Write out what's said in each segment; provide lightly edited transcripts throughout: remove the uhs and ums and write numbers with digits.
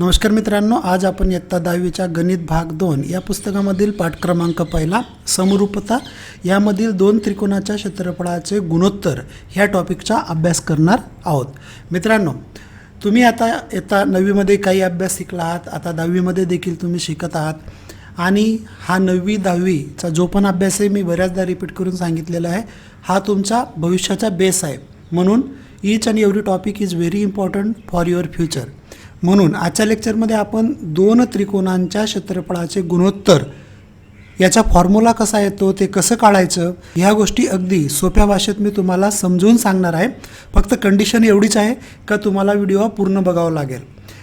नमस्कार मित्रांनो, आज आपण इयत्ता 10वीच्या गणित भाग 2 या पुस्तकामधील पाठ क्रमांक पहिला समरूपता यामधील दोन त्रिकोणाच्या क्षेत्रफळाचे गुणोत्तर ह्या टॉपिकचा अभ्यास करणार आहोत। मित्रांनो, तुम्ही आता इयत्ता 9वीमध्ये काही अभ्यास शिकला आहात, आता 10वीमध्ये देखील तुम्ही शिकत आहात आणि हा 9वी 10वीचा जो पण अभ्यास आहे मी बऱ्याचदा रिपीट करून सांगितलेला आहे, हा तुमचा भविष्याचा बेस आहे। म्हणून each and every topic is very important for your future. म्हणून आजच्या लेक्चरमध्ये आपण दोन त्रिकोणांच्या क्षेत्रफळाचे गुणोत्तर याचा फॉर्म्युला कसा येतो, ते कसं काढायचं, ह्या गोष्टी अगदी सोप्या भाषेत मी तुम्हाला समजून सांगणार आहे। फक्त कंडिशन एवढीच आहे का तुम्हाला व्हिडिओ पूर्ण बघावा लागेल।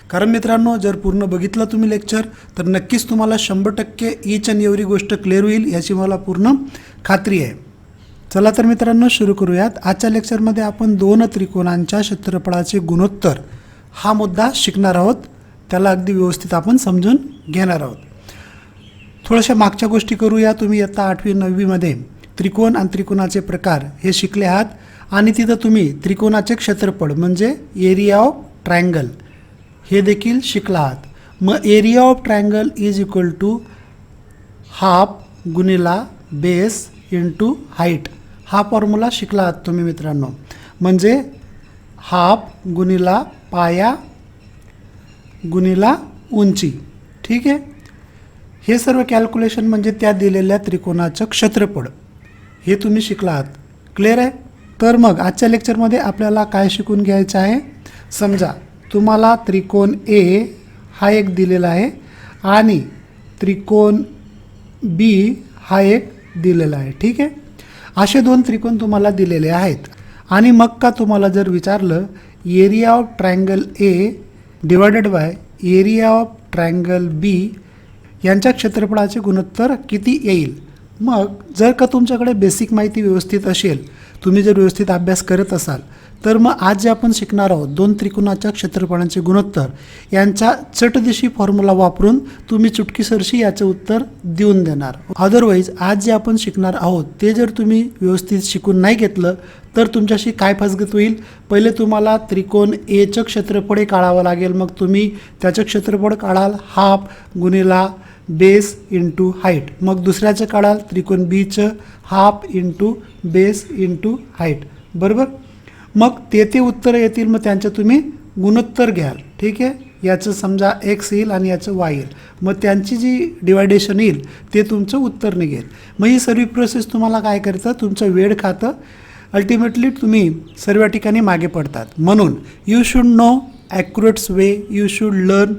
कारण मित्रांनो, जर पूर्ण बघितलं तुम्ही लेक्चर तर नक्कीच तुम्हाला 100% ईच अँड एव्हरी गोष्ट क्लिअर होईल याची मला पूर्ण खात्री आहे। चला तर मित्रांनो सुरू करूयात। आजच्या लेक्चरमध्ये आपण दोन त्रिकोणांच्या क्षेत्रफळाचे गुणोत्तर हा मुद्दा शिकणार आहोत, त्याला अगदी व्यवस्थित आपण समजून घेणार आहोत। थोड्याशा मागच्या गोष्टी करूया। तुम्ही इयत्ता 8वी 9वीमध्ये त्रिकोण आणि त्रिकोणाचे प्रकार हे शिकले आहात आणि तिथं तुम्ही त्रिकोणाचे क्षेत्रफळ म्हणजे एरिया ऑफ ट्रायंगल हे देखील शिकला आहात। मग area of triangle is equal to half गुणिला बेस इंटू हाईट हा फॉर्म्युला शिकला आहात तुम्ही मित्रांनो। म्हणजे हाफ गुणिला पाया गुणिला उंची, ठीक आहे। हे सर्व कॅल्क्युलेशन म्हणजे त्या दिलेल्या त्रिकोणाचं क्षेत्रफळ हे तुम्ही शिकला आहात। क्लिअर आहे? तर मग आजच्या लेक्चरमध्ये आपल्याला काय शिकून घ्यायचं आहे। समजा तुम्हाला त्रिकोण ए हा एक दिलेला आहे आणि त्रिकोण बी हा एक दिलेला आहे, ठीक आहे। असे दोन त्रिकोण तुम्हाला दिलेले आहेत आणि मग का तुम्हाला जर विचारलं area of triangle A divided by area of triangle B यांच्या क्षेत्रफळाचे गुणोत्तर किती येईल। मग जर का तुमच्याकडे बेसिक माहिती व्यवस्थित असेल, तुम्ही जर व्यवस्थित अभ्यास करत असाल, तर मग आज जे आपण शिकणार आहोत दोन त्रिकोणाच्या क्षेत्रफळांचे गुणोत्तर यांचा चटदिशी फॉर्म्युला वापरून तुम्ही चुटकीसरशी याचं उत्तर देऊन देणार। अदरवाईज आज जे आपण शिकणार आहोत ते जर तुम्ही व्यवस्थित शिकून नाही घेतलं तर तुमच्याशी काय फसगत होईल। पहिले तुम्हाला त्रिकोण एचं क्षेत्रफळ काढावं लागेल, मग तुम्ही त्याचं क्षेत्रफळ काढाल हाफ गुणिला बेस इंटू हाईट, मग दुसऱ्याचं काढाल त्रिकोण बीचं half into base into height, बरोबर। मग ते उत्तरं येतील, मग त्यांचं तुम्ही गुणोत्तर घ्याल, ठीक आहे। याचं समजा एक्स येईल आणि याचं वाय येईल, मग त्यांची जी डिवायडेशन येईल ते तुमचं उत्तर निघेल। मग ही सर्व प्रोसेस तुम्हाला काय करतं, तुमचं वेळ खातं, अल्टिमेटली तुम्ही सर्व ठिकाणी मागे पडतात। म्हणून you should know accurate's way, you should learn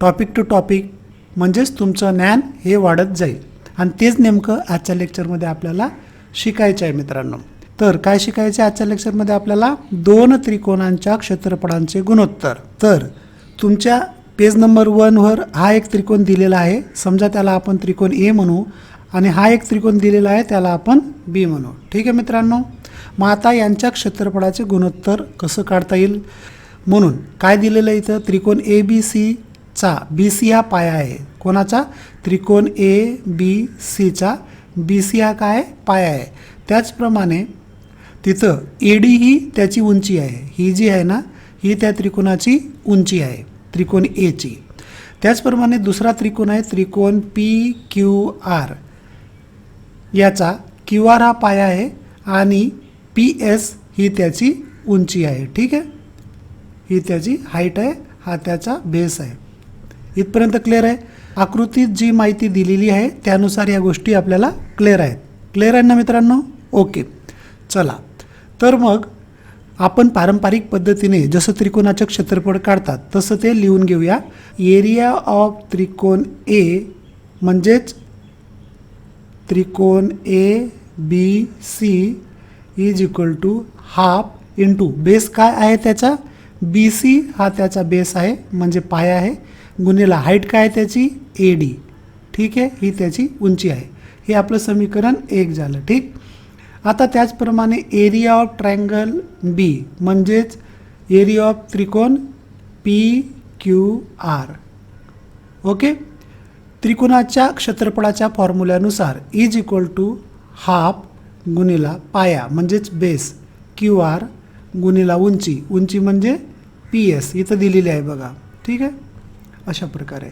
topic to topic, म्हणजेच तुमचं ज्ञान हे वाढत जाईल आणि तेच नेमकं आजच्या लेक्चरमध्ये आपल्याला शिकायचं आहे मित्रांनो। तर काय शिकायचे आजच्या लेक्चरमध्ये आपल्याला दोन त्रिकोणांच्या क्षेत्रफळांचे गुणोत्तर। तर तुमच्या पेज नंबर 1 वर हा एक त्रिकोण दिलेला आहे, समजा त्याला आपण त्रिकोण ए म्हणू आणि हा एक त्रिकोण दिलेला आहे त्याला आपण बी म्हणू, ठीक आहे मित्रांनो। मग आता यांच्या क्षेत्रफळाचे गुणोत्तर कसं काढता येईल, म्हणून काय दिलेलं आहे इथं त्रिकोण ए बी सीचा बी सी हा पाया आहे। कोणाचा? त्रिकोण ए बी सीचा बी सी हा काय पाया आहे। त्याचप्रमाणे तिथं ए डी ही त्याची उंची आहे, ही जी आहे ना ही त्या त्रिकोणाची उंची आहे त्रिकोण एची। त्याचप्रमाणे दुसरा त्रिकोण आहे त्रिकोण पी क्यू आर, याचा क्यू आर हा पाया आहे आणि पी एस ही त्याची उंची आहे, ठीक आहे। ही त्याची हाईट आहे, हा त्याचा बेस आहे। इथपर्यंत क्लिअर आहे। आकृतीत जी माहिती दिलेली आहे त्यानुसार या गोष्टी आपल्याला क्लिअर आहेत। क्लिअर आहे ना मित्रांनो? ओके, चला तर मग आपण पारंपरिक पद्धतीने जसं त्रिकोणाचं क्षेत्रफळ काढतात तसं ते लिहून घेऊया। एरिया ऑफ त्रिकोण ए म्हणजेच त्रिकोण A B C is equal to half into base काय आहे त्याचा, बी सी हा त्याचा बेस आहे म्हणजे पाया आहे, गुणिला हाईट काय त्याची ए डी, ठीक आहे, ही त्याची उंची आहे। हे आपलं समीकरण 1 झालं, ठीक। आता त्याचप्रमाणे एरिया ऑफ ट्रायंगल बी म्हणजेच एरिया ऑफ त्रिकोण पी क्यू आर, ओके। त्रिकोणाच्या क्षेत्रफळाच्या फॉर्म्युल्यानुसार इज इक्वल टू हाफ गुणिला पाया म्हणजेच बेस क्यू आर गुणिला उंची, उंची म्हणजे पी एस इथं दिलेली आहे बघा, ठीक आहे। अशा प्रकारे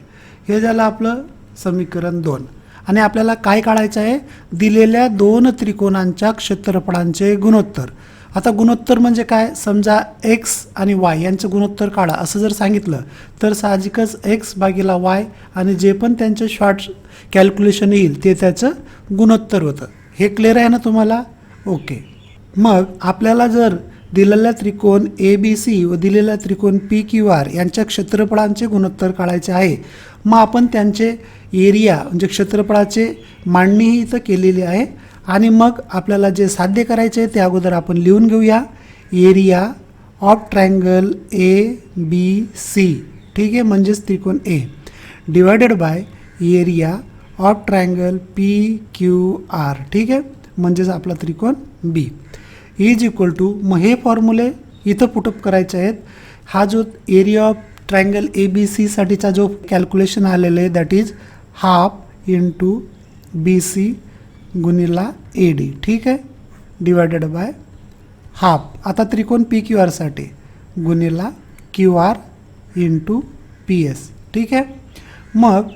हे झालं आपलं समीकरण 2. आणि आपल्याला काय काढायचं आहे, दिलेल्या दोन त्रिकोणांच्या क्षेत्रफळांचे गुणोत्तर. आता गुणोत्तर म्हणजे काय, समजा एक्स आणि वाय यांचं गुणोत्तर काढा असं जर सांगितलं तर साहजिकच एक्स भागिला वाय आणि जे पण त्यांचं शॉर्ट कॅल्क्युलेशन येईल ते त्याचं गुणोत्तर होतं. हे क्लिअर आहे ना तुम्हाला? ओके. मग आपल्याला जर दिलेला त्रिकोण ए बी सी व दिलेला त्रिकोण पी क्यू आर यांच्या क्षेत्रफळांचे गुणोत्तर काढायचे आहे. मग आपण त्यांचे एरिया म्हणजे क्षेत्रफळाचे मांडणीही इथं केलेली आहे. आणि मग आपल्याला जे साध्य करायचे आहे ते अगोदर आपण लिहून घेऊया. Area of triangle A B C, ठीक आहे, म्हणजेच त्रिकोण A divided by area of triangle P Q R, ठीक आहे, म्हणजेच आपला त्रिकोण बी इज इक्वल टू, मग हे फॉर्म्युले इथं पुटअप करायचे आहेत. हा जो area of triangle A B C साठीचा जो कॅल्क्युलेशन आलेलं आहे that is half into B C गुणिला ए डी, ठीक आहे, डिवायडेड बाय हाफ. आता त्रिकोण पी क्यू आरसाठी गुणिला Q R into P S, ठीक आहे. मग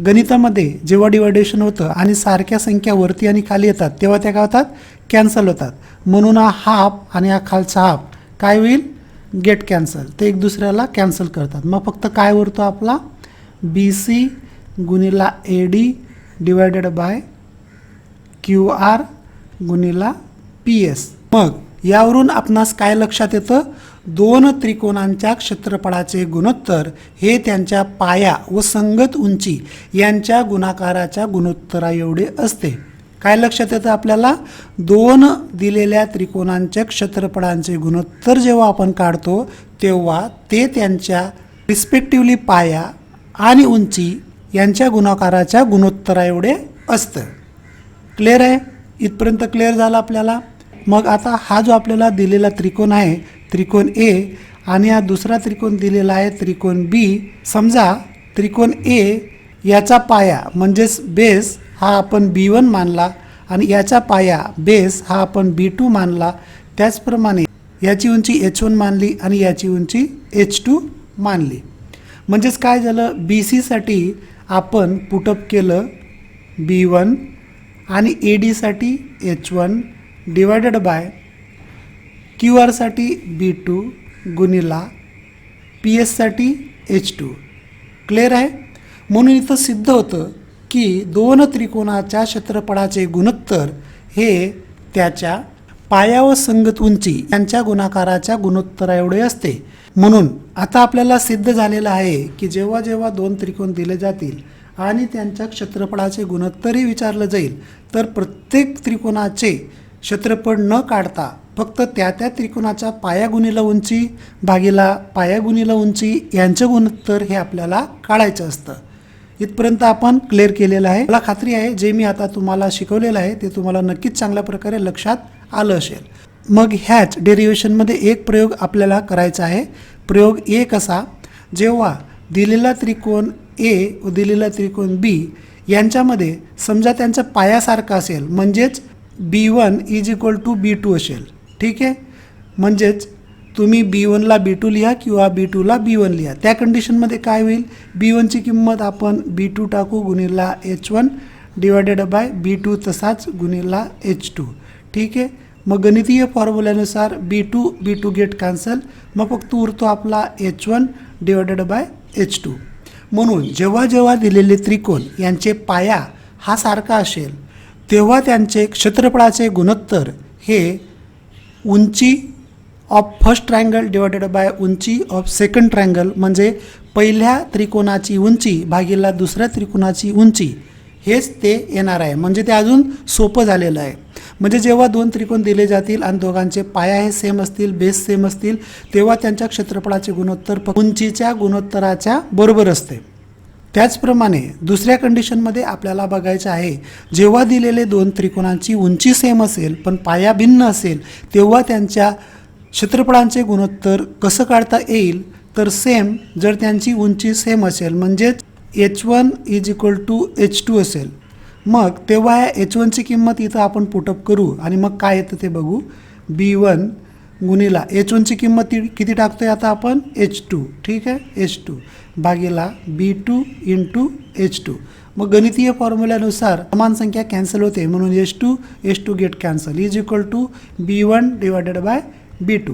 गणितामध्ये जेव्हा डिवायडेशन होतं आणि सारख्या संख्या वरती आणि खाली येतात तेव्हा त्या काय होतात, कॅन्सल होतात. म्हणून हा हाफ आणि हा खालचा हाफ काय होईल, गेट कॅन्सल, ते एक दुसऱ्याला कॅन्सल करतात. मग फक्त काय उरतो आपला बी सी गुणिला A D divided by Q R गुणिला पी एस. मग यावरून आपणास काय लक्षात येतं, दोन त्रिकोणांच्या क्षेत्रफळाचे गुणोत्तर हे त्यांच्या पाया व संगत उंची यांच्या गुणाकाराच्या गुणोत्तरा एवढे असते. काय लक्षात येतं आपल्याला, दोन दिलेल्या त्रिकोणांच्या क्षेत्रफळांचे गुणोत्तर जेव्हा आपण काढतो तेव्हा ते त्यांच्या रिस्पेक्टिव्हली पाया आणि उंची यांच्या गुणाकाराच्या गुणोत्तरा एवढे असतं. क्लिअर आहे? इथपर्यंत क्लिअर झालं आपल्याला. मग आता हा जो आपल्याला दिलेला त्रिकोण आहे त्रिकोण ए आणि हा दुसरा त्रिकोण दिलेला आहे त्रिकोण बी. समजा त्रिकोण ए याचा पाया म्हणजेच बेस हा आपण B1 मानला आणि याचा पाया बेस हा आपण B2 मानला. त्याचप्रमाणे याची उंची H1 मानली आणि याची उंची H2 मानली. म्हणजेच काय झालं, BC साठी आपण पुटअप केलं B1 आणि AD साठी H1 divided by Q R साठी B2 गुणिला PS साठी H2. क्लिअर आहे? म्हणून इथं सिद्ध होतं की दोन त्रिकोणाच्या क्षेत्रफळाचे गुणोत्तर हे त्याच्या पाया व संगत उंची यांच्या गुणाकाराच्या गुणोत्तरा एवढे असते. म्हणून आता आपल्याला सिद्ध झालेलं आहे की जेव्हा जेव्हा दोन त्रिकोण दिले जातील आणि त्यांच्या क्षेत्रफळाचे गुणोत्तरही विचारलं जाईल तर प्रत्येक त्रिकोणाचे क्षेत्रफळ न काढता फक्त त्या त्रिकोणाच्या पाया गुणिला उंची भागिला पाया गुणिला उंची यांचं गुणोत्तर हे आपल्याला काढायचं असतं. इथपर्यंत आपण क्लिअर केलेलं आहे. मला खात्री आहे जे मी आता तुम्हाला शिकवलेलं आहे ते तुम्हाला नक्कीच चांगल्या प्रकारे लक्षात आलं असेल. मग ह्याच डेरिव्हेशनमध्ये एक प्रयोग आपल्याला करायचा आहे. प्रयोग ए कसा, जेव्हा दिलेला त्रिकोण ए व दिलेला त्रिकोण बी यांच्यामध्ये समजा त्यांचा पायासारखा असेल म्हणजेच B1 is equal to B2 असेल, ठीक आहे. म्हणजेच तुम्ही B1ला B2 लिहा किंवा B2ला B1 लिहा. त्या कंडिशनमध्ये काय होईल, B1ची किंमत आपण B2 टाकू गुणिला H1 डिवायडेड बाय B2 तसाच गुणिला H2, ठीक आहे. मग गणितीय फॉर्म्युल्यानुसार B2 गेट कॅन्सल, मग फक्त उरतो आपला H1 डिवायडेड बाय H2. म्हणून जेव्हा जेव्हा दिलेले त्रिकोण यांचे पाया हा सारखा असेल तेव्हा त्यांचे क्षेत्रफळाचे गुणोत्तर हे उंची of first triangle divided by उंची ऑफ सेकंड ट्रायंगल म्हणजे पहिल्या त्रिकोणाची उंची भागिला दुसऱ्या त्रिकोणाची उंची हेच ते येणार आहे. म्हणजे ते अजून सोपं झालेलं आहे. म्हणजे जेव्हा दोन त्रिकोण दिले जातील आणि दोघांचे पाया हे सेम असतील, बेस सेम असतील तेव्हा त्यांच्या क्षेत्रफळाचे गुणोत्तर उंचीच्या गुणोत्तराच्या बरोबर असते. त्याचप्रमाणे दुसऱ्या कंडिशनमध्ये आपल्याला बघायचं आहे जेव्हा दिलेले दोन त्रिकोणांची उंची सेम असेल पण पाया भिन्न असेल तेव्हा त्यांच्या क्षेत्रफळांचे गुणोत्तर कसं काढता येईल, तर सेम जर त्यांची उंची सेम असेल म्हणजेच H1 is equal to H2 असेल मग तेव्हा या H1ची किंमत इथं आपण पुटअप करू आणि मग काय येतं ते बघू. B1 गुणिला H1ची किंमत किती टाकतोय आता आपण H2, ठीक आहे, H2 भागेला B2 इंटू H2. मग गणितीय फॉर्म्युल्यानुसार समान संख्या कॅन्सल होते म्हणून H2 get cancel is equal to B1 divided by B2.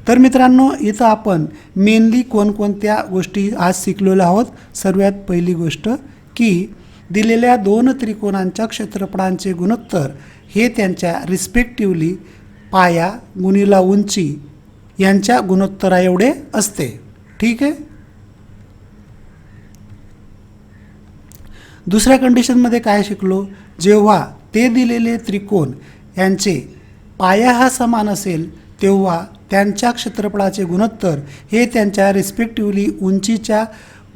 तर मित्रांनो इथं आपण मेनली कोणकोणत्या गोष्टी आज शिकलेलो आहोत. सर्वात पहिली गोष्ट की दिलेल्या दोन त्रिकोणांच्या क्षेत्रफळांचे गुणोत्तर हे त्यांच्या रिस्पेक्टिव्हली पाया गुणिला उंची यांच्या गुणोत्तरा एवढे असते. ठीक आहे. दुसऱ्या कंडिशनमध्ये काय शिकलो, जेव्हा ते दिलेले त्रिकोण यांचे पाया हा समान असेल तेव्हा त्यांच्या क्षेत्रफळाचे गुणोत्तर हे त्यांच्या रिस्पेक्टिव्हली उंचीच्या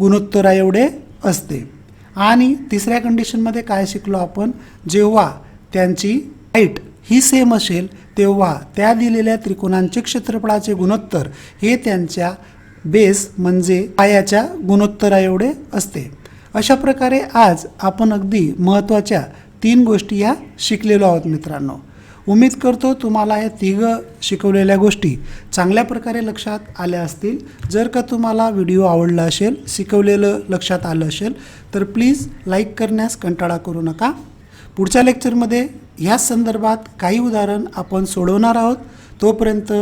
गुणोत्तरा एवढे असते. आणि तिसऱ्या कंडिशनमध्ये काय शिकलो आपण, जेव्हा त्यांची हाईट ही सेम असेल तेव्हा त्या दिलेल्या त्रिकोणांचे क्षेत्रफळाचे गुणोत्तर हे त्यांच्या बेस म्हणजे पायाच्या गुणोत्तरा एवढे असते. अशा प्रकारे आज आपण अगदी महत्त्वाच्या 3 गोष्टी या शिकलेलो आहोत मित्रांनो. उम्मीद करतो तुम्हाला या 3 शिकवलेल्या गोष्टी चांगल्या प्रकारे लक्षात आल्या असतील. जर का तुम्हाला व्हिडिओ आवडला असेल, शिकवलेलं लक्षात आलं असेल तर प्लीज लाईक करण्यास कंटाळा करू नका. पुढच्या लेक्चरमध्ये ह्याच संदर्भात काही उदाहरण आपण सोडवणार आहोत. तोपर्यंत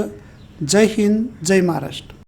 जय हिंद, जय महाराष्ट्र.